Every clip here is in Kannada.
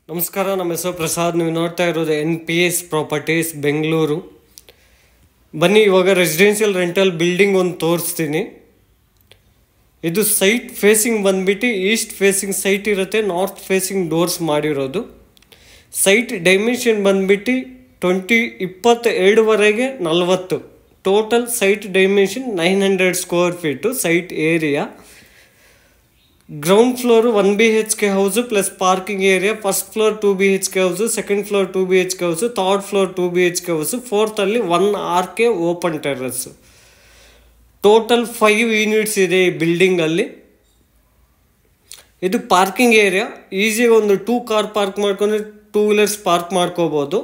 ನಮಸ್ಕಾರ, ನಮ್ಮ ಹೆಸರು ಪ್ರಸಾದ್. ನೀವು ನೋಡ್ತಾ ಇರೋದು NPS ಪ್ರಾಪರ್ಟೀಸ್ ಬೆಂಗಳೂರು. ಬನ್ನಿ, ಇವಾಗ ರೆಸಿಡೆನ್ಷಿಯಲ್ ರೆಂಟಲ್ ಬಿಲ್ಡಿಂಗ್ ಒಂದು ತೋರಿಸ್ತೀನಿ. ಇದು ಸೈಟ್ ಫೇಸಿಂಗ್ ಬಂದ್ಬಿಟ್ಟು ಈಸ್ಟ್ ಫೇಸಿಂಗ್ ಸೈಟ್ ಇರುತ್ತೆ, ನಾರ್ತ್ ಫೇಸಿಂಗ್ ಡೋರ್ಸ್ ಮಾಡಿರೋದು. ಸೈಟ್ ಡೈಮೆನ್ಷನ್ ಬಂದ್ಬಿಟ್ಟು 22ವರೆಗೆ 40. Total site dimension 900 square feet site area. Ground floor 1 BHK house plus parking area. First floor 2 BHK house, second floor 2 BHK house, third floor 2 BHK house, ಫೋರ್ತಲ್ಲಿ 1 RK open terrace. Total 5 units ಇದೆ ಈ ಬಿಲ್ಡಿಂಗಲ್ಲಿ. ಇದು ಪಾರ್ಕಿಂಗ್ ಏರಿಯಾ. ಈಸಿಯಾಗಿ ಒಂದು 2 ಕಾರ್ ಪಾರ್ಕ್ ಮಾಡ್ಕೊಂಡ್ರೆ 2 ವೀಲರ್ಸ್ ಪಾರ್ಕ್ ಮಾಡ್ಕೋಬೋದು.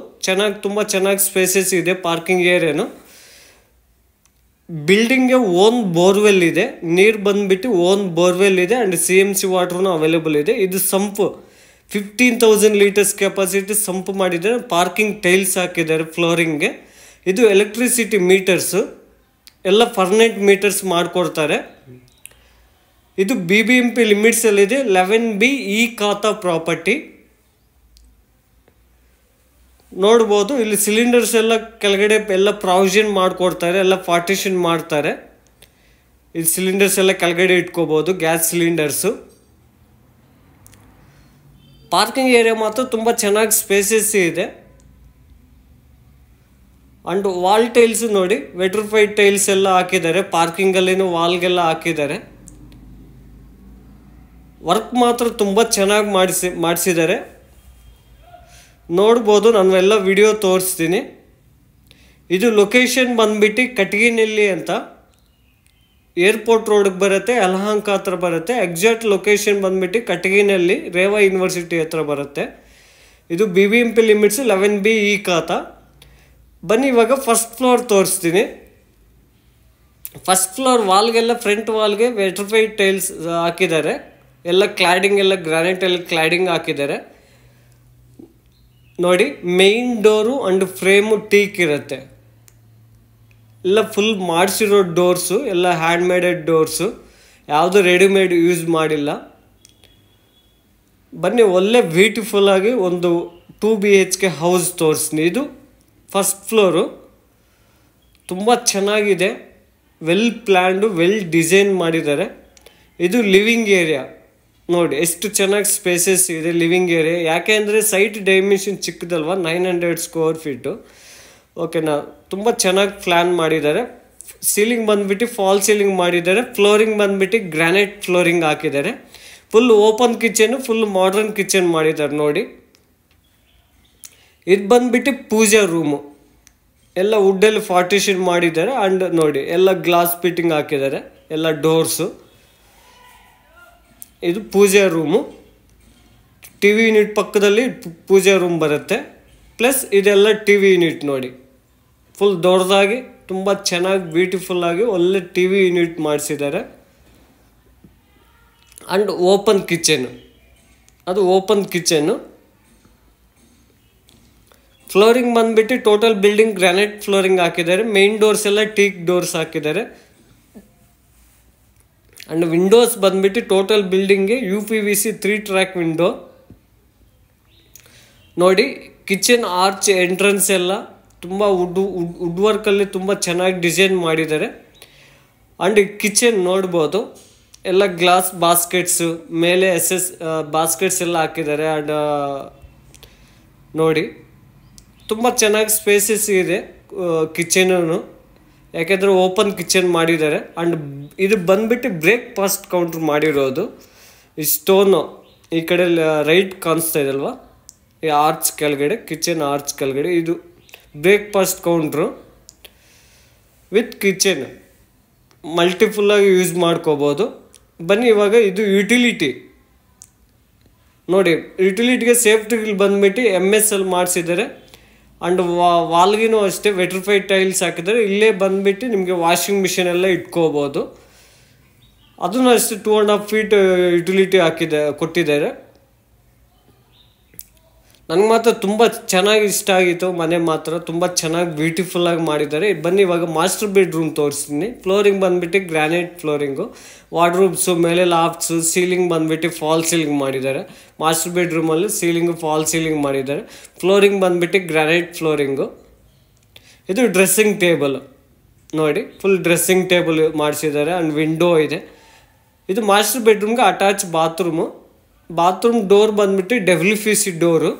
ತುಂಬ ಚೆನ್ನಾಗಿ ಸ್ಪೇಸಸ್ ಇದೆ ಪಾರ್ಕಿಂಗ್ ಏರಿಯಾನು. ಬಿಲ್ಡಿಂಗ್ಗೆ ಓನ್ ಬೋರ್ವೆಲ್ ಇದೆ, ನೀರು ಬಂದುಬಿಟ್ಟು ಓನ್ ಬೋರ್ವೆಲ್ ಇದೆ ಆ್ಯಂಡ್ CMC ವಾಟ್ರೂ ಅವೈಲೇಬಲ್ ಇದೆ. ಇದು ಸಂಪು 15,000 ಲೀಟರ್ಸ್ ಕೆಪಾಸಿಟಿ ಸಂಪು ಮಾಡಿದ್ದಾರೆ. ಪಾರ್ಕಿಂಗ್ ಟೈಲ್ಸ್ ಹಾಕಿದ್ದಾರೆ ಫ್ಲೋರಿಂಗ್ಗೆ. ಇದು ಎಲೆಕ್ಟ್ರಿಸಿಟಿ ಮೀಟರ್ಸು ಎಲ್ಲ ಪರ್ಮನೆಂಟ್ ಮೀಟರ್ಸ್ ಮಾಡಿಕೊಡ್ತಾರೆ. ಇದು BBMP ಲಿಮಿಟ್ಸಲ್ಲಿದೆ. 11B ಈ ಖಾತಾ ಪ್ರಾಪರ್ಟಿ ನೋಡ್ಬೋದು. ಇಲ್ಲಿ ಸಿಲಿಂಡರ್ಸ್ ಎಲ್ಲ ಕೆಳಗಡೆ ಎಲ್ಲ ಪ್ರಾವಿಷನ್ ಮಾಡಿಕೊಡ್ತಾರೆ, ಎಲ್ಲ ಪಾರ್ಟಿಷನ್ ಮಾಡ್ತಾರೆ. ಇಲ್ಲಿ ಸಿಲಿಂಡರ್ಸ್ ಎಲ್ಲ ಕೆಳಗಡೆ ಇಟ್ಕೋಬೋದು, ಗ್ಯಾಸ್ ಸಿಲಿಂಡರ್ಸು. ಪಾರ್ಕಿಂಗ್ ಏರಿಯಾ ಮಾತ್ರ ತುಂಬ ಚೆನ್ನಾಗಿ ಸ್ಪೇಸಸ್ ಇದೆ. ಆ್ಯಂಡ್ ವಾಲ್ ಟೈಲ್ಸ್ ನೋಡಿ, ವೆಟ್ರಿಫೈಡ್ ಟೈಲ್ಸ್ ಎಲ್ಲ ಹಾಕಿದ್ದಾರೆ. ಪಾರ್ಕಿಂಗಲ್ಲಿನೂ ವಾಲ್ಗೆಲ್ಲ ಹಾಕಿದ್ದಾರೆ. ವರ್ಕ್ ಮಾತ್ರ ತುಂಬ ಚೆನ್ನಾಗಿ ಮಾಡಿಸಿದ್ದಾರೆ. ನೋಡ್ಬೋದು, ನಾನು ಎಲ್ಲ ವಿಡಿಯೋ ತೋರಿಸ್ತೀನಿ. ಇದು ಲೊಕೇಶನ್ ಬಂದ್ಬಿಟ್ಟು ಕಟಗಿನಹಳ್ಳಿ ಅಂತ, ಏರ್ಪೋರ್ಟ್ ರೋಡ್ಗೆ ಬರುತ್ತೆ, ಯಲಹಂಕ ಹತ್ರ ಬರುತ್ತೆ. ಎಕ್ಸಾಕ್ಟ್ ಲೊಕೇಶನ್ ಬಂದ್ಬಿಟ್ಟು ಕಟಗಿನಹಳ್ಳಿ, ರೇವಾ ಯೂನಿವರ್ಸಿಟಿ ಹತ್ರ ಬರುತ್ತೆ. ಇದು BBMP ಲಿಮಿಟ್ಸ್ 11B ಈ ಖಾತಾ. ಬನ್ನಿ, ಇವಾಗ ಫಸ್ಟ್ ಫ್ಲೋರ್ ತೋರಿಸ್ತೀನಿ. ಫಸ್ಟ್ ಫ್ಲೋರ್ ವಾಲ್ಗೆಲ್ಲ ಫ್ರಂಟ್ ವಾಲ್ಗೆ ವೆಟ್ರಿಫೈಡ್ ಟೈಲ್ಸ್ ಹಾಕಿದ್ದಾರೆ. ಎಲ್ಲ ಕ್ಲಾಡಿಂಗ್ ಎಲ್ಲ ಗ್ರಾನೈಟಲ್ಲಿ ಕ್ಲಾಡಿಂಗ್ ಹಾಕಿದ್ದಾರೆ ನೋಡಿ. Main door and frame teak ಇರುತ್ತೆ. ಎಲ್ಲ ಫುಲ್ ಮಾಡಿಸಿರೋ ಡೋರ್ಸು, ಎಲ್ಲ ಹ್ಯಾಂಡ್ ಮೇಡೆಡ್ ಡೋರ್ಸು, ಯಾವುದು ರೆಡಿಮೇಡ್ ಯೂಸ್ ಮಾಡಿಲ್ಲ. ಬನ್ನಿ, ಒಳ್ಳೆ ಬ್ಯೂಟಿಫುಲ್ಲಾಗಿ ಒಂದು 2 BHK ಹೌಸ್ ತೋರಿಸ್ತೀನಿ. ಇದು ಫಸ್ಟ್ ಫ್ಲೋರು, ತುಂಬ ಚೆನ್ನಾಗಿದೆ, ವೆಲ್ ಪ್ಲ್ಯಾನ್ಡು, ವೆಲ್ ಡಿಸೈನ್ ಮಾಡಿದ್ದಾರೆ. ಇದು ಲಿವಿಂಗ್ ಏರಿಯಾ ನೋಡಿ, ಎಷ್ಟು ಚೆನ್ನಾಗಿ ಸ್ಪೇಸಸ್ ಇದೆ ಲಿವಿಂಗ್ ಏರಿಯಾ. ಯಾಕೆ ಅಂದರೆ ಸೈಟ್ ಡೈಮೆನ್ಷನ್ ಚಿಕ್ಕದಲ್ವ, 900 ಸ್ಕ್ವೇರ್ ಫೀಟು. ಓಕೆನಾ, ತುಂಬ ಚೆನ್ನಾಗಿ ಪ್ಲ್ಯಾನ್ ಮಾಡಿದ್ದಾರೆ. ಸೀಲಿಂಗ್ ಬಂದುಬಿಟ್ಟು ಫಾಲ್ ಸೀಲಿಂಗ್ ಮಾಡಿದ್ದಾರೆ. ಫ್ಲೋರಿಂಗ್ ಬಂದುಬಿಟ್ಟು ಗ್ರಾನೈಟ್ ಫ್ಲೋರಿಂಗ್ ಹಾಕಿದ್ದಾರೆ. Full open kitchen, full modern kitchen ಮಾಡಿದ್ದಾರೆ ನೋಡಿ. ಇದು ಬಂದುಬಿಟ್ಟು ಪೂಜಾ ರೂಮು, ಎಲ್ಲ ವುಡ್ಡಲ್ಲಿ ಪಾರ್ಟಿಷನ್ ಮಾಡಿದ್ದಾರೆ. ಆ್ಯಂಡ್ ನೋಡಿ, ಎಲ್ಲ ಗ್ಲಾಸ್ ಫಿಟ್ಟಿಂಗ್ ಹಾಕಿದ್ದಾರೆ, ಎಲ್ಲ ಡೋರ್ಸು. ಇದು ಪೂಜಾ ರೂಮು. TV ಯೂನಿಟ್ ಪಕ್ಕದಲ್ಲಿ ಪೂಜಾ ರೂಮ್ ಬರುತ್ತೆ. ಪ್ಲಸ್ ಇದೆಲ್ಲ TV ಯೂನಿಟ್ ನೋಡಿ, ಫುಲ್ ದೊಡ್ಡದಾಗಿ ತುಂಬ ಚೆನ್ನಾಗಿ ಬ್ಯೂಟಿಫುಲ್ಲಾಗಿ ಒಳ್ಳೆ TV ಯೂನಿಟ್ ಮಾಡಿಸಿದ್ದಾರೆ. ಆ್ಯಂಡ್ ಓಪನ್ ಕಿಚನು, ಅದು ಓಪನ್ ಕಿಚನ್ನು. ಫ್ಲೋರಿಂಗ್ ಬಂದುಬಿಟ್ಟು ಟೋಟಲ್ ಬಿಲ್ಡಿಂಗ್ ಗ್ರಾನೈಟ್ ಫ್ಲೋರಿಂಗ್ ಹಾಕಿದ್ದಾರೆ. ಮೇನ್ ಡೋರ್ಸ್ ಎಲ್ಲ ಟೀಕ್ ಡೋರ್ಸ್ ಹಾಕಿದ್ದಾರೆ. ಆ್ಯಂಡ್ ವಿಂಡೋಸ್ ಬಂದುಬಿಟ್ಟು ಟೋಟಲ್ ಬಿಲ್ಡಿಂಗ್ಗೆ UPVC 3 ಟ್ರ್ಯಾಕ್ ವಿಂಡೋ ನೋಡಿ. ಕಿಚನ್ ಆರ್ಚ್ ಎಂಟ್ರೆನ್ಸ್ ಎಲ್ಲ ತುಂಬ ವುಡ್ ವರ್ಕಲ್ಲಿ ತುಂಬ ಚೆನ್ನಾಗಿ ಡಿಸೈನ್ ಮಾಡಿದ್ದಾರೆ. ಆ್ಯಂಡ್ ಕಿಚನ್ ನೋಡ್ಬೋದು, ಎಲ್ಲ ಗ್ಲಾಸ್ ಬಾಸ್ಕೆಟ್ಸು, ಮೇಲೆ ಬಾಸ್ಕೆಟ್ಸ್ ಎಲ್ಲ ಹಾಕಿದ್ದಾರೆ. ಆ್ಯಂಡ್ ನೋಡಿ, ತುಂಬ ಚೆನ್ನಾಗಿ ಸ್ಪೇಸಸ್ ಇದೆ ಕಿಚನೂ, ಯಾಕೆಂದರೆ ಓಪನ್ ಕಿಚನ್ ಮಾಡಿದ್ದಾರೆ. ಆ್ಯಂಡ್ ಇದು ಬಂದುಬಿಟ್ಟು ಬ್ರೇಕ್ಫಾಸ್ಟ್ ಕೌಂಟ್ರ್ ಮಾಡಿರೋದು. ಈ ಸ್ಟೋನು ಈ ಕಡೆ ರೈಟ್ ಕಾಣಿಸ್ತಾ ಇದಲ್ವ, ಈ ಆರ್ಚ್ ಕೆಳಗಡೆ, ಕಿಚನ್ ಆರ್ಚ್ ಕೆಳಗಡೆ ಇದು ಬ್ರೇಕ್ಫಾಸ್ಟ್ ಕೌಂಟ್ರು ವಿತ್ ಕಿಚನ್. ಮಲ್ಟಿಫುಲ್ಲಾಗಿ ಯೂಸ್ ಮಾಡ್ಕೋಬೋದು. ಬನ್ನಿ, ಇವಾಗ ಇದು ಯುಟಿಲಿಟಿ ನೋಡಿ. ಯುಟಿಲಿಟಿಗೆ ಸೇಫ್ಟಿಗೆ ಬಂದುಬಿಟ್ಟು MSL ಮಾಡಿಸಿದ್ದಾರೆ. ಆ್ಯಂಡ್ ವಾಲ್ಗಿನೂ ಅಷ್ಟೇ ವೆಟ್ರಿಫೈಡ್ ಟೈಲ್ಸ್ ಹಾಕಿದ್ದಾರೆ. ಇಲ್ಲೇ ಬಂದುಬಿಟ್ಟು ನಿಮಗೆ ವಾಷಿಂಗ್ ಮಿಷಿನ್ ಎಲ್ಲ ಇಟ್ಕೋಬೋದು. ಅದನ್ನು ಅಷ್ಟೇ 2.5 ಫೀಟ್ ಯುಟಿಲಿಟಿ ಕೊಟ್ಟಿದ್ದಾರೆ. ನನಗೆ ಮಾತ್ರ ತುಂಬ ಚೆನ್ನಾಗಿ ಇಷ್ಟ ಆಗಿತ್ತು. ಮನೆ ಮಾತ್ರ ತುಂಬ ಚೆನ್ನಾಗಿ ಬ್ಯೂಟಿಫುಲ್ಲಾಗಿ ಮಾಡಿದ್ದಾರೆ. ಬನ್ನಿ ಇವಾಗ ಮಾಸ್ಟರ್ ಬೆಡ್ರೂಮ್ ತೋರಿಸ್ತೀನಿ. ಫ್ಲೋರಿಂಗ್ ಬಂದುಬಿಟ್ಟು ಗ್ರಾನೈಟ್ ಫ್ಲೋರಿಂಗು, ವಾರ್ಡ್ರೂಬ್ಸು, ಮೇಲೆ ಲಾಫ್ಟ್ಸು, ಸೀಲಿಂಗ್ ಬಂದುಬಿಟ್ಟು ಫಾಲ್ ಸೀಲಿಂಗ್ ಮಾಡಿದ್ದಾರೆ. ಮಾಸ್ಟರ್ ಬೆಡ್ರೂಮಲ್ಲಿ ಸೀಲಿಂಗು ಫಾಲ್ ಸೀಲಿಂಗ್ ಮಾಡಿದ್ದಾರೆ. ಫ್ಲೋರಿಂಗ್ ಬಂದುಬಿಟ್ಟು ಗ್ರಾನೈಟ್ ಫ್ಲೋರಿಂಗು. ಇದು ಡ್ರೆಸ್ಸಿಂಗ್ ಟೇಬಲ್ ನೋಡಿ, ಫುಲ್ ಡ್ರೆಸ್ಸಿಂಗ್ ಟೇಬಲ್ ಮಾಡಿಸಿದ್ದಾರೆ ಆ್ಯಂಡ್ ವಿಂಡೋ ಇದೆ. ಇದು ಮಾಸ್ಟರ್ ಬೆಡ್ರೂಮ್ಗೆ ಅಟ್ಯಾಚ್ ಬಾತ್ರೂಮ್ ಡೋರ್ ಬಂದುಬಿಟ್ಟು WPC ಡೋರು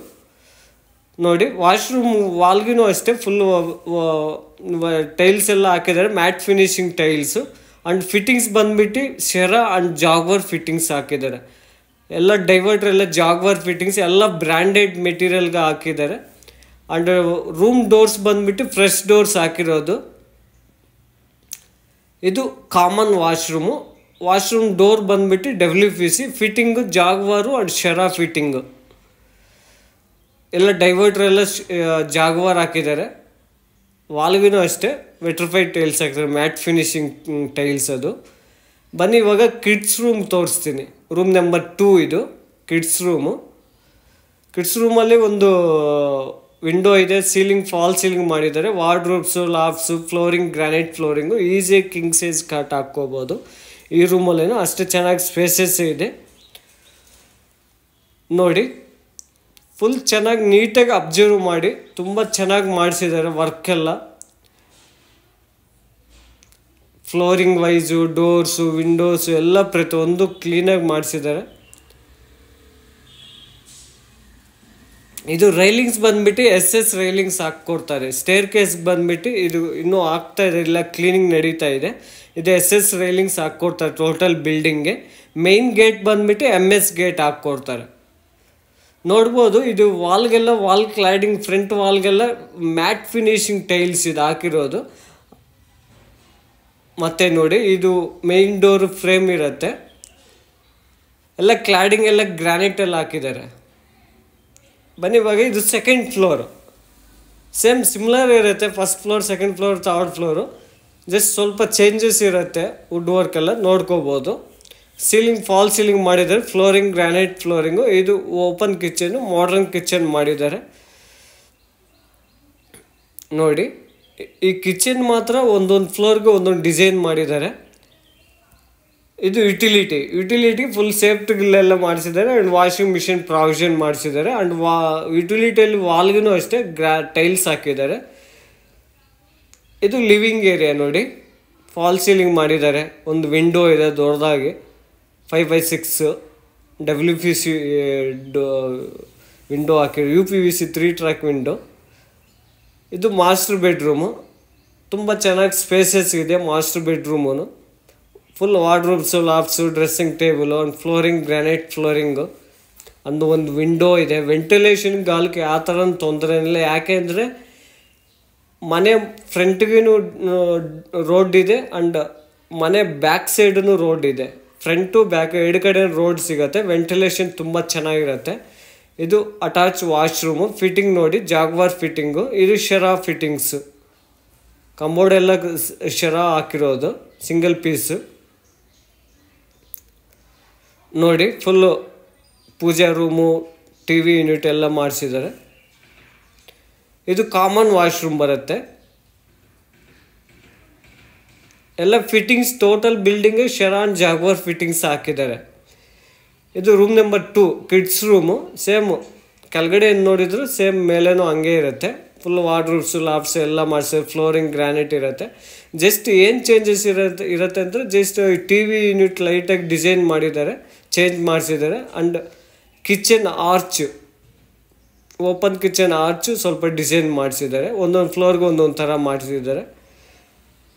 ನೋಡಿ. ವಾಶ್ರೂಮ್ ವಾಲ್ಗಿನೂ ಅಷ್ಟೇ ಫುಲ್ ಟೈಲ್ಸ್ ಎಲ್ಲ ಹಾಕಿದ್ದಾರೆ, matt finishing tiles. And fittings ಬಂದುಬಿಟ್ಟು ಶೆರಾ ಆ್ಯಂಡ್ ಜಾಗ್ವರ್ ಫಿಟ್ಟಿಂಗ್ಸ್ ಹಾಕಿದ್ದಾರೆ. ಎಲ್ಲ ಡೈವರ್ಟರ್ ಎಲ್ಲ ಜಾಗ್ವರ್ ಫಿಟ್ಟಿಂಗ್ಸ್ ಎಲ್ಲ ಬ್ರ್ಯಾಂಡೆಡ್ ಮೆಟೀರಿಯಲ್ಗೆ ಹಾಕಿದ್ದಾರೆ. ಆ್ಯಂಡ್ ರೂಮ್ ಡೋರ್ಸ್ ಬಂದುಬಿಟ್ಟು ಫ್ರೆಶ್ ಡೋರ್ಸ್ ಹಾಕಿರೋದು. ಇದು ಕಾಮನ್ ವಾಶ್ರೂಮ್ ಡೋರ್ ಬಂದುಬಿಟ್ಟು WPC fitting Jaguar and Cera fitting. ಎಲ್ಲ ಡೈವರ್ಟರ್ ಎಲ್ಲ ಜಾಗ್ವಾರ್ ಹಾಕಿದ್ದಾರೆ. ವಾಲ್ಗಿನೂ ಅಷ್ಟೇ ವಿಟ್ರಿಫೈಡ್ ಟೈಲ್ಸ್ ಹಾಕಿದ್ದಾರೆ, ಮ್ಯಾಟ್ ಫಿನಿಶಿಂಗ್ ಟೈಲ್ಸ್ ಅದು. ಬನ್ನಿ ಇವಾಗ ಕಿಡ್ಸ್ ರೂಮ್ ತೋರಿಸ್ತೀನಿ. ರೂಮ್ ನಂಬರ್ 2 ಇದು ಕಿಡ್ಸ್ ರೂಮಲ್ಲಿ ಒಂದು ವಿಂಡೋ ಇದೆ, ಸೀಲಿಂಗ್ ಫಾಲ್ ಸೀಲಿಂಗ್ ಮಾಡಿದ್ದಾರೆ. Wardrobes, lofts, flooring granite flooring, ಈಸಿಯಾಗಿ ಕಿಂಗ್ ಸೈಜ್ ಕಾಟ್ ಹಾಕ್ಕೋಬೋದು. ಈ ರೂಮಲ್ಲೇನೋ ಅಷ್ಟೇ ಚೆನ್ನಾಗಿ ಸ್ಪೇಸಸ್ ಇದೆ ನೋಡಿ. ಫುಲ್ ಚೆನ್ನಾಗಿ ನೀಟಾಗಿ ಅಬ್ಸರ್ವ್ ಮಾಡಿ ತುಂಬ ಚೆನ್ನಾಗಿ ಮಾಡಿಸಿದ್ದಾರೆ ವರ್ಕೆಲ್ಲ. ಫ್ಲೋರಿಂಗ್ ವೈಸು, ಡೋರ್ಸು, ವಿಂಡೋಸು ಎಲ್ಲ ಪ್ರತಿಯೊಂದು ಕ್ಲೀನಾಗಿ ಮಾಡಿಸಿದ್ದಾರೆ. ಇದು ರೈಲಿಂಗ್ಸ್ ಬಂದುಬಿಟ್ಟು SS ರೈಲಿಂಗ್ಸ್ ಹಾಕ್ಕೊಡ್ತಾರೆ. ಸ್ಟೇರ್ ಕೇಸ್ಗೆ ಬಂದುಬಿಟ್ಟು ಇದು ಇನ್ನೂ ಆಗ್ತಾ ಇದೆ, ಇಲ್ಲ ಕ್ಲೀನಿಂಗ್ ನಡೀತಾ ಇದೆ. ಇದು SS ರೈಲಿಂಗ್ಸ್ ಹಾಕ್ಕೊಡ್ತಾರೆ ಟೋಟಲ್ ಬಿಲ್ಡಿಂಗ್ಗೆ. ಮೇಯ್ನ್ ಗೇಟ್ ಬಂದುಬಿಟ್ಟು MS ಗೇಟ್ ಹಾಕ್ಕೊಡ್ತಾರೆ. ನೋಡ್ಬೋದು ಇದು ವಾಲ್ಗೆಲ್ಲ ವಾಲ್ ಕ್ಲಾಡಿಂಗ್, ಫ್ರಂಟ್ ವಾಲ್ಗೆಲ್ಲ ಮ್ಯಾಟ್ ಫಿನಿಶಿಂಗ್ ಟೈಲ್ಸ್ ಇದು ಹಾಕಿರೋದು. ಮತ್ತು ನೋಡಿ ಇದು ಮೇಯ್ನ್ ಡೋರ್ ಫ್ರೇಮ್ ಇರುತ್ತೆ, ಎಲ್ಲ ಕ್ಲಾಡಿಂಗ್ ಎಲ್ಲ ಗ್ರಾನೈಟಲ್ಲಿ ಹಾಕಿದ್ದಾರೆ. ಬನ್ನಿ ಇವಾಗ ಇದು ಸೆಕೆಂಡ್ ಫ್ಲೋರು, ಸೇಮ್ ಸಿಮ್ಲರ್ ಇರುತ್ತೆ. First floor, second floor, third floor, just ಸ್ವಲ್ಪ ಚೇಂಜಸ್ ಇರುತ್ತೆ. ವುಡ್ ವರ್ಕ್ ಎಲ್ಲ ನೋಡ್ಕೋಬೋದು. ಸೀಲಿಂಗ್ ಫಾಲ್ ಸೀಲಿಂಗ್ ಮಾಡಿದ್ದಾರೆ, ಫ್ಲೋರಿಂಗ್ ಗ್ರಾನೈಟ್ ಫ್ಲೋರಿಂಗು. ಇದು ಓಪನ್ ಕಿಚನ್ನು, ಮಾಡರ್ನ್ ಕಿಚನ್ ಮಾಡಿದ್ದಾರೆ ನೋಡಿ. ಈ ಕಿಚನ್ ಮಾತ್ರ ಒಂದೊಂದು ಫ್ಲೋರ್ಗೆ ಒಂದೊಂದು ಡಿಸೈನ್ ಮಾಡಿದ್ದಾರೆ. ಇದು ಯುಟಿಲಿಟಿ ಫುಲ್ ಸೇಫ್ಟಿಗಳೆಲ್ಲ ಮಾಡಿಸಿದ್ದಾರೆ. ಆ್ಯಂಡ್ ವಾಷಿಂಗ್ ಮಿಷಿನ್ ಪ್ರಾವಿಷನ್ ಮಾಡಿಸಿದ್ದಾರೆ. ಆ್ಯಂಡ್ ಯುಟಿಲಿಟಿಯಲ್ಲಿ ವಾಲ್ಗೂ ಅಷ್ಟೇ ಟೈಲ್ಸ್ ಹಾಕಿದ್ದಾರೆ. ಇದು ಲಿವಿಂಗ್ ಏರಿಯಾ ನೋಡಿ, ಫಾಲ್ ಸೀಲಿಂಗ್ ಮಾಡಿದ್ದಾರೆ. ಒಂದು ವಿಂಡೋ ಇದೆ ದೊಡ್ಡದಾಗಿ, 5x6 WPC ವಿಂಡೋ ಹಾಕಿದ್ರು, UPVC 3 ಟ್ರ್ಯಾಕ್ ವಿಂಡೋ. ಇದು ಮಾಸ್ಟರ್ ಬೆಡ್ರೂಮು, ತುಂಬ ಚೆನ್ನಾಗಿ ಸ್ಪೇಸಸ್ ಇದೆ master bedroom. Full wardrobes, lofts, dressing table and flooring granite flooring. ಒಂದು ವಿಂಡೋ ಇದೆ. ವೆಂಟಿಲೇಷನ್ ಗಾಳಿಗೆ ಆ ಥರ ತೊಂದರೆ ಇಲ್ಲ, ಯಾಕೆ ಅಂದರೆ ಮನೆ ಫ್ರಂಟ್ಗೂ ರೋಡ್ ಇದೆ ಆ್ಯಂಡ್ ಮನೆ ಬ್ಯಾಕ್ ಸೈಡೂ ರೋಡ್ ಇದೆ. ಫ್ರಂಟು ಬ್ಯಾಕ್ ಎರಡು ಕಡೆ ರೋಡ್ ಸಿಗುತ್ತೆ. ವೆಂಟಿಲೇಷನ್ ತುಂಬ ಚೆನ್ನಾಗಿರುತ್ತೆ. ಇದು ಅಟ್ಯಾಚ್ ವಾಶ್ರೂಮು. ಫಿಟ್ಟಿಂಗ್ ನೋಡಿ, ಜಾಗ್ವಾರ್ ಫಿಟ್ಟಿಂಗು. ಇದು ಶೆರಾ ಫಿಟ್ಟಿಂಗ್ಸು, ಕಂಬೋರ್ಡ್ ಎಲ್ಲ ಶೆರಾ ಹಾಕಿರೋದು, ಸಿಂಗಲ್ ಪೀಸು ನೋಡಿ. Full pooja room, TV unit ಎಲ್ಲ ಮಾಡಿಸಿದ್ದಾರೆ. ಇದು ಕಾಮನ್ ವಾಶ್ರೂಮ್ ಬರುತ್ತೆ. ಎಲ್ಲ fittings total building Cera and Jaguar fittings ಹಾಕಿದ್ದಾರೆ. ಇದು room number 2 kids room. Same ಕೆಳಗಡೆ ಏನು ನೋಡಿದ್ರು ಸೇಮ್ ಮೇಲೇನೂ ಹಂಗೆ ಇರುತ್ತೆ. ಫುಲ್ ವಾರ್ಡ್ರೋಬ್ಸು, ಲಾಫ್ಟ್ಸು ಎಲ್ಲ ಮಾಡಿಸಿದ್ರೆ, ಫ್ಲೋರಿಂಗ್ ಗ್ರಾನೈಟ್ ಇರುತ್ತೆ. ಜಸ್ಟ್ ಏನು ಚೇಂಜಸ್ ಇರುತ್ತೆ ಅಂದರೆ ಜಸ್ಟ್ TV ಯೂನಿಟ್ ಲೈಟಾಗಿ ಡಿಸೈನ್ ಮಾಡಿದ್ದಾರೆ, ಚೇಂಜ್ ಮಾಡಿಸಿದ್ದಾರೆ. And kitchen arch, open kitchen arch ಸ್ವಲ್ಪ ಡಿಸೈನ್ ಮಾಡಿಸಿದ್ದಾರೆ. ಒಂದೊಂದು ಫ್ಲೋರ್ಗೆ ಒಂದೊಂದು ಥರ ಮಾಡಿಸಿದ್ದಾರೆ.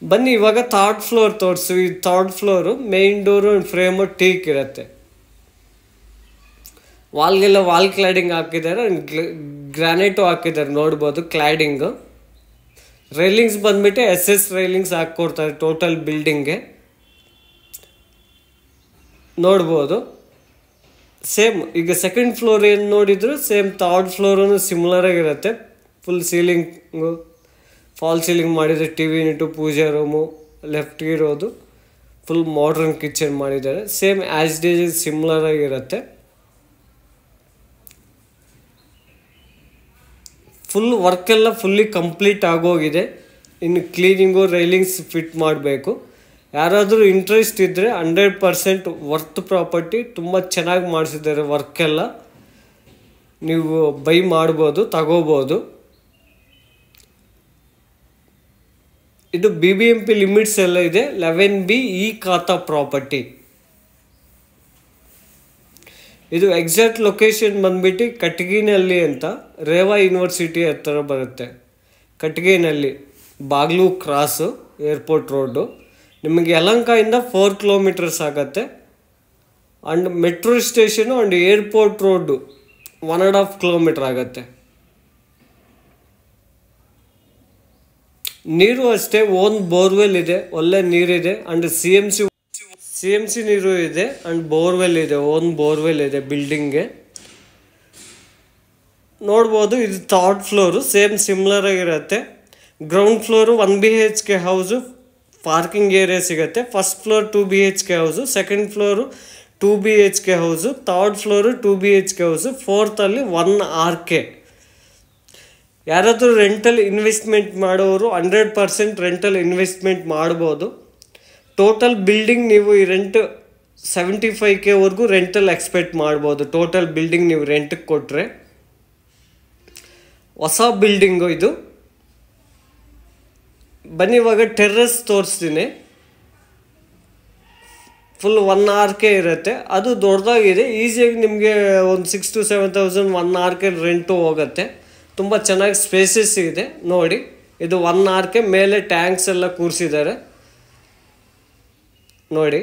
ಬನ್ನಿ ಇವಾಗ ಥರ್ಡ್ ಫ್ಲೋರ್ ತೋರಿಸು. ಈ third floor main door frame teak ಇರುತ್ತೆ. ವಾಲ್ಗೆಲ್ಲ ವಾಲ್ ಕ್ಲಾಡಿಂಗ್ ಹಾಕಿದ್ದಾರೆ, ಗ್ರಾನೈಟು ಹಾಕಿದ್ದಾರೆ ನೋಡ್ಬೋದು ಕ್ಲಾಡಿಂಗು. ರೈಲಿಂಗ್ಸ್ ಬಂದುಬಿಟ್ಟು SS ರೈಲಿಂಗ್ಸ್ ಹಾಕ್ಕೊಡ್ತಾರೆ ಟೋಟಲ್ ಬಿಲ್ಡಿಂಗ್ಗೆ ನೋಡ್ಬೋದು. ಸೇಮ್ ಈಗ ಸೆಕೆಂಡ್ ಫ್ಲೋರ್ ಏನು ನೋಡಿದ್ರು ಸೇಮ್ ಥರ್ಡ್ ಫ್ಲೋರೂ ಸಿಮಿಲರಾಗಿರುತ್ತೆ. ಫುಲ್ ಸೀಲಿಂಗು ಫಾಲ್ ಸೀಲಿಂಗ್ ಮಾಡಿದರೆ, TV ಯೂನಿಟು, ಪೂಜಾ ರೂಮು ಲೆಫ್ಟ್ಗೆ ಇರೋದು. ಫುಲ್ ಮಾಡರ್ನ್ ಕಿಚನ್ ಮಾಡಿದ್ದಾರೆ. ಸೇಮ್ ಆ್ಯಸ್ ಇಟ್ ಈಸ್ ಸಿಮಿಲರಾಗಿರುತ್ತೆ. ಫುಲ್ ವರ್ಕ್ ಎಲ್ಲ ಫುಲ್ಲಿ ಕಂಪ್ಲೀಟ್ ಆಗೋಗಿದೆ. ಇನ್ನು ಕ್ಲೀನಿಂಗು ರೈಲಿಂಗ್ಸ್ ಫಿಟ್ ಮಾಡಬೇಕು. ಯಾರಾದರೂ ಇಂಟ್ರೆಸ್ಟ್ ಇದ್ದರೆ 100% ವರ್ತ್ ಪ್ರಾಪರ್ಟಿ, ತುಂಬ ಚೆನ್ನಾಗಿ ಮಾಡಿಸಿದ್ದಾರೆ ವರ್ಕೆಲ್ಲ. ನೀವು ಬೈ ಮಾಡ್ಬೋದು, ತಗೋಬೋದು. ಇದು BBMP ಲಿಮಿಟ್ಸ್ ಎಲ್ಲ ಇದೆ. 11B ಈ ಖಾತಾ ಪ್ರಾಪರ್ಟಿ. ಇದು ಎಕ್ಸಾಕ್ಟ್ ಲೊಕೇಶನ್ ಬಂದ್ಬಿಟ್ಟು ಕಟಗಿನಲ್ಲಿ ಅಂತ, ರೇವಾ ಯೂನಿವರ್ಸಿಟಿ ಹತ್ರ ಬರುತ್ತೆ. ಕಟಗಿನಲ್ಲಿ ಬಾಗ್ಲು ಕ್ರಾಸು, ಏರ್ಪೋರ್ಟ್ ರೋಡು. ನಿಮಗೆ ಯಲಹಂಕದಿಂದ 4 ಕಿಲೋಮೀಟರ್ಸ್ ಆಗುತ್ತೆ. And metro station and airport road 1.5 kilometre ಆಗುತ್ತೆ. ನೀರು ಅಷ್ಟೇ, ಓನ್ ಬೋರ್ವೆಲ್ ಇದೆ, ಒಳ್ಳೆ ನೀರಿದೆ. ಆ್ಯಂಡ್ CMC ನೀರು ಇದೆ ಆ್ಯಂಡ್ ಬೋರ್ವೆಲ್ ಇದೆ, ಓನ್ ಬೋರ್ವೆಲ್ ಇದೆ ಬಿಲ್ಡಿಂಗ್ಗೆ. ನೋಡ್ಬೋದು, ಇದು 3rd ಫ್ಲೋರು, ಸೇಮ್ ಸಿಮ್ಲರ್ ಆಗಿರುತ್ತೆ. Ground floor 1 BHK house, parking area ಸಿಗುತ್ತೆ. First floor 2 BHK house, second floor 2 BHK house, 3rd floor 2 BHK house, 4th ಅಲ್ಲಿ 1 RK. ಯಾರಾದರೂ ರೆಂಟಲ್ ಇನ್ವೆಸ್ಟ್ಮೆಂಟ್ ಮಾಡೋರು 100% ರೆಂಟಲ್ ಇನ್ವೆಸ್ಟ್ಮೆಂಟ್ ಮಾಡ್ಬೋದು. ಟೋಟಲ್ ಬಿಲ್ಡಿಂಗ್ ನೀವು ಈ ರೆಂಟ್ 75K ವರೆಗೂ ರೆಂಟಲ್ ಎಕ್ಸ್ಪೆಕ್ಟ್ ಮಾಡ್ಬೋದು. ಟೋಟಲ್ ಬಿಲ್ಡಿಂಗ್ ನೀವು ರೆಂಟಿಗೆ ಕೊಟ್ಟರೆ. ಹೊಸ ಬಿಲ್ಡಿಂಗು ಇದು. ಬನ್ನಿ ಇವಾಗ ಟೆರ್ರಸ್ ತೋರಿಸ್ತೀನಿ. ಫುಲ್ 1 RK ಇರುತ್ತೆ. ಅದು ದೊಡ್ಡದಾಗಿದೆ. ಈಸಿಯಾಗಿ ನಿಮಗೆ ಒಂದು 6,000 to 7,000 1 RK ರೆಂಟು ಹೋಗುತ್ತೆ. ತುಂಬ ಚೆನ್ನಾಗಿ ಸ್ಪೇಸಸ್ ಇದೆ ನೋಡಿ. ಇದು 1 RK, ಮೇಲೆ ಟ್ಯಾಂಕ್ಸ್ ಎಲ್ಲ ಕೂರಿಸಿದ್ದಾರೆ ನೋಡಿ.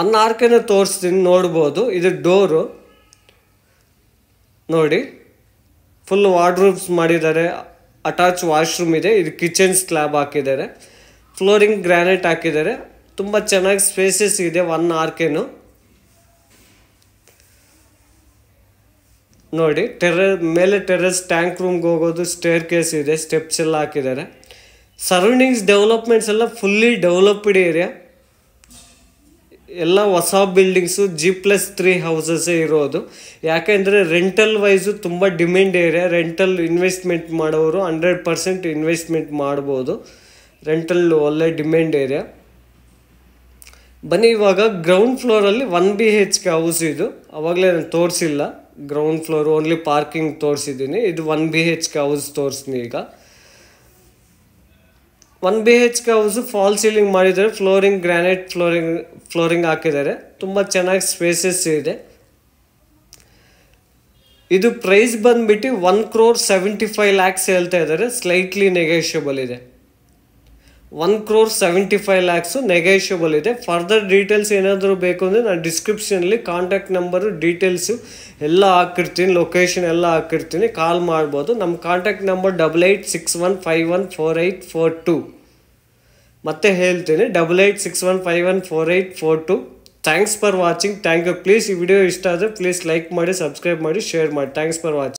1 RKನ ತೋರಿಸ್ತೀನಿ, ನೋಡ್ಬೋದು. ಇದು ಡೋರು ನೋಡಿ, ಫುಲ್ ವಾರ್ಡ್ರೋಬ್ಸ್ ಮಾಡಿದ್ದಾರೆ. ಅಟ್ಯಾಚ್ ವಾಶ್ರೂಮ್ ಇದೆ. ಇದು ಕಿಚನ್ ಸ್ಲ್ಯಾಬ್ ಹಾಕಿದ್ದಾರೆ. ಫ್ಲೋರಿಂಗ್ ಗ್ರಾನೈಟ್ ಹಾಕಿದ್ದಾರೆ. ತುಂಬ ಚೆನ್ನಾಗಿ ಸ್ಪೇಸಸ್ ಇದೆ 1 RKನು ನೋಡಿ. ಮೇಲೆ ಟೆರ್ರಸ್, ಟ್ಯಾಂಕ್ ರೂಮ್ಗೆ ಹೋಗೋದು ಸ್ಟೇರ್ ಕೇಸ್ ಇದೆ, ಸ್ಟೆಪ್ಸ್ ಎಲ್ಲ ಹಾಕಿದ್ದಾರೆ. ಸರೌಂಡಿಂಗ್ಸ್ ಡೆವಲಪ್ಮೆಂಟ್ಸ್ ಎಲ್ಲ ಫುಲ್ಲಿ ಡೆವಲಪ್ಡ್ ಏರಿಯಾ. ಎಲ್ಲ ಹೊಸ ಬಿಲ್ಡಿಂಗ್ಸು, G+3 ಹೌಸಸ್ಸೇ ಇರೋದು. ಯಾಕೆಂದರೆ ರೆಂಟಲ್ ವೈಸು ತುಂಬ ಡಿಮ್ಯಾಂಡ್ ಏರಿಯಾ. ರೆಂಟಲ್ ಇನ್ವೆಸ್ಟ್ಮೆಂಟ್ ಮಾಡೋರು 100% ಇನ್ವೆಸ್ಟ್ಮೆಂಟ್ ಮಾಡ್ಬೋದು. ರೆಂಟಲ್ ಒಳ್ಳೆ ಡಿಮ್ಯಾಂಡ್ ಏರಿಯಾ. ಬನ್ನಿ ಇವಾಗ ಗ್ರೌಂಡ್ ಫ್ಲೋರಲ್ಲಿ 1 BHK ಹೌಸ್ ಇದು. ಅವಾಗಲೇ ನಾನು ತೋರಿಸಿಲ್ಲ. ಗ್ರೌಂಡ್ ಫ್ಲೋರ್ ಓನ್ಲಿ ಪಾರ್ಕಿಂಗ್ ತೋರಿಸಿದ್ದೀನಿ. ಇದು 1 BHK ಹೌಸ್ ತೋರಿಸ್ತೀನಿ ಈಗ. 1 BHK ಹೌಸು ಫಾಲ್ ಸೀಲಿಂಗ್ ಮಾಡಿದ್ದಾರೆ. ಫ್ಲೋರಿಂಗ್ ಗ್ರಾನೈಟ್ ಫ್ಲೋರಿಂಗ್ ಹಾಕಿದ್ದಾರೆ. ತುಂಬ ಚೆನ್ನಾಗಿ ಸ್ಪೇಸಸ್ ಇದೆ. ಇದು ಪ್ರೈಸ್ ಬಂದ್ಬಿಟ್ಟು 1,75 lakhs ಹೇಳ್ತಾ ಇದ್ದಾರೆ. ಸ್ಲೈಟ್ಲಿ ನೆಗೋಷಿಯಬಲ್ ಇದೆ. 1,75 lakhs ನೆಗೋಷಿಯಬಲ್ ಇದೆ. ಫರ್ದರ್ ಡೀಟೇಲ್ಸ್ ಏನಾದರೂ ಬೇಕು ಅಂದರೆ ನಾನು ಡಿಸ್ಕ್ರಿಪ್ಷನಲ್ಲಿ ಕಾಂಟ್ಯಾಕ್ಟ್ ನಂಬರು, ಡೀಟೇಲ್ಸು ಎಲ್ಲ ಹಾಕಿರ್ತೀನಿ, ಲೊಕೇಶನ್ ಎಲ್ಲ ಹಾಕಿರ್ತೀನಿ. ಕಾಲ್ ಮಾಡ್ಬೋದು. ನಮ್ಮ ಕಾಂಟ್ಯಾಕ್ಟ್ ನಂಬರ್ 8861514842. ಮತ್ತೆ ಹೇಳ್ತೀನಿ, 8861514842. Thanks for watching. Thank you. Please ಈ ವಿಡಿಯೋ ಇಷ್ಟ ಆದರೆ ಪ್ಲೀಸ್ ಲೈಕ್ ಮಾಡಿ, ಸಬ್ಸ್ಕ್ರೈಬ್ ಮಾಡಿ, ಶೇರ್ ಮಾಡಿ. Thanks for watching.